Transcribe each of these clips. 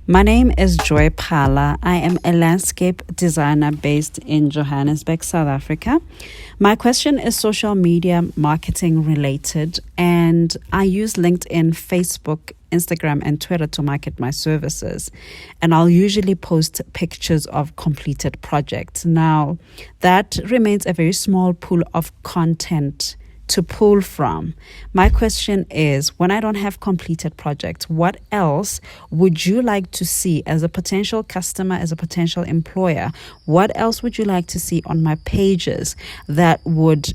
My name is Joy Pala. I am a landscape designer based in Johannesburg, South Africa. My question is social media marketing related, and I use LinkedIn, Facebook, Instagram, and Twitter to market my services. And I'll usually post pictures of completed projects. Now, that remains a very small pool of content to pull from. My question is, when I don't have completed projects, what else would you like to see as a potential customer, as a potential employer? What else would you like to see on my pages that would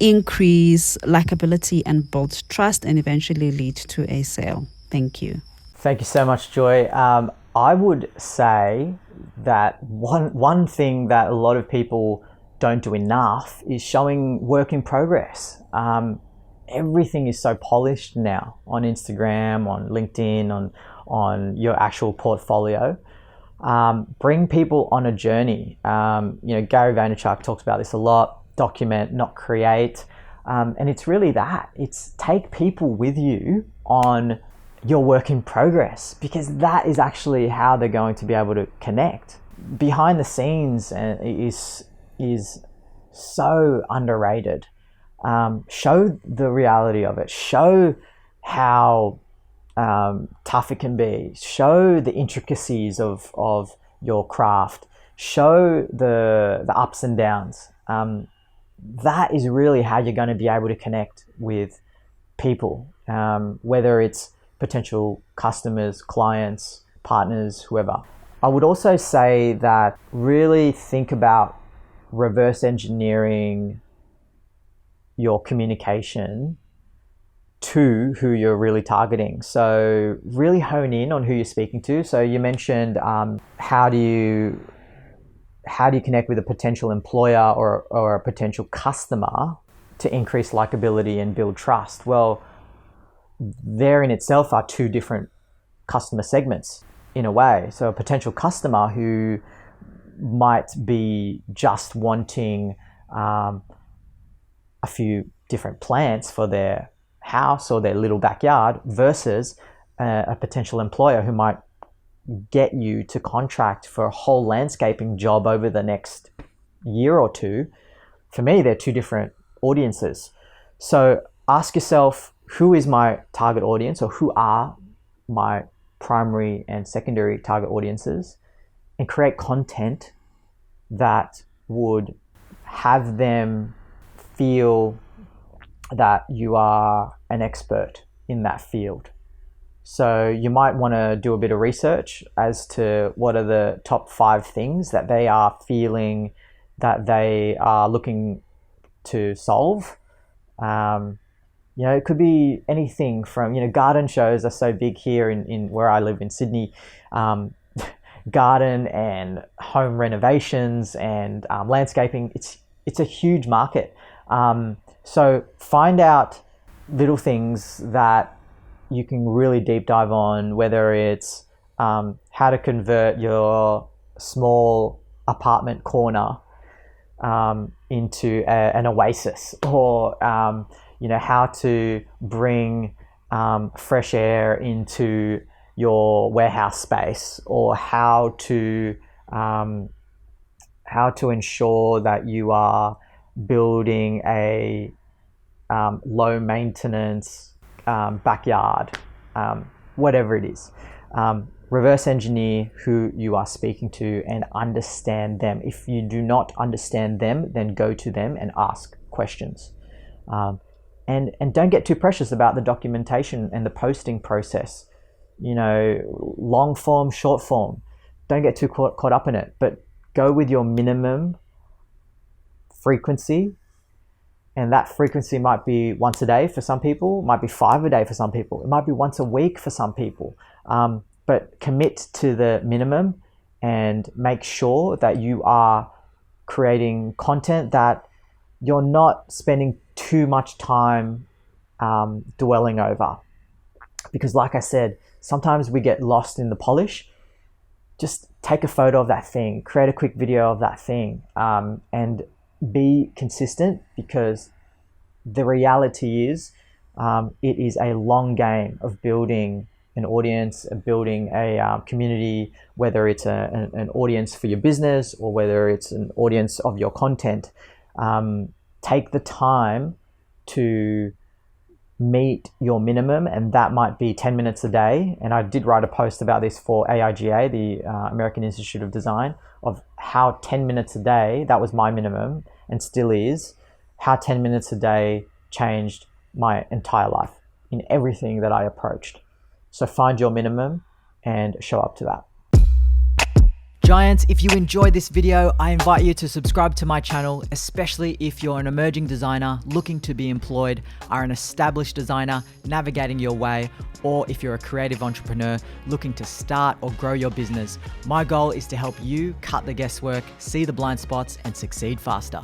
increase likability and build trust and eventually lead to a sale? Thank you. Thank you so much, Joy. I would say that one thing that a lot of people don't do enough is showing work in progress. Everything is so polished now on Instagram, on LinkedIn, on your actual portfolio. Bring people on a journey. Gary Vaynerchuk talks about this a lot. Document, not create. And it's really that. It's take people with you on your work in progress, because that is actually how they're going to be able to connect. Behind the scenes is so underrated. Show the reality of it. Show how tough it can be. Show the intricacies of your craft. Show the ups and downs. That is really how you're going to be able to connect with people, whether it's potential customers, clients, partners, whoever. I would also say that really think about reverse engineering your communication to who you're really targeting. So really hone in on who you're speaking to. So you mentioned how do you connect with a potential employer or a potential customer to increase likability and build trust? Well, there in itself are two different customer segments in a way. So a potential customer who might be just wanting a few different plants for their house or their little backyard versus a potential employer who might get you to contract for a whole landscaping job over the next year or two. For me, they're two different audiences. So ask yourself, who is my target audience, or who are my primary and secondary target audiences, and create content that would have them feel that you are an expert in that field. So you might want to do a bit of research as to what are the top 5 things that they are feeling that they are looking to solve. It could be anything from, garden shows are so big here in where I live in Sydney. Garden and home renovations and landscaping. It's a huge market. So find out little things that you can really deep dive on, whether it's how to convert your small apartment corner into an oasis, or how to bring fresh air into your warehouse space, or how to ensure that you are building a low maintenance backyard, whatever it is. Reverse engineer who you are speaking to and understand them. If you do not understand them, then go to them and ask questions. And don't get too precious about the documentation and the posting process. Long form, short form. Don't get too caught up in it, but go with your minimum frequency. And that frequency might be once a day for some people, might be 5 a day for some people, it might be once a week for some people. But commit to the minimum and make sure that you are creating content that you're not spending too much time dwelling over. Because like I said, sometimes we get lost in the polish. Just take a photo of that thing, create a quick video of that thing, and be consistent, because the reality is it is a long game of building an audience, building a community, whether it's an audience for your business or whether it's an audience of your content. Take the time to meet your minimum, and that might be 10 minutes a day. And I did write a post about this for AIGA, the American Institute of Design, of how 10 minutes a day, that was my minimum and still is, how 10 minutes a day changed my entire life in everything that I approached. So find your minimum and show up to that. Giants, if you enjoyed this video, I invite you to subscribe to my channel, especially if you're an emerging designer looking to be employed, are an established designer navigating your way, or if you're a creative entrepreneur looking to start or grow your business. My goal is to help you cut the guesswork, see the blind spots, and succeed faster.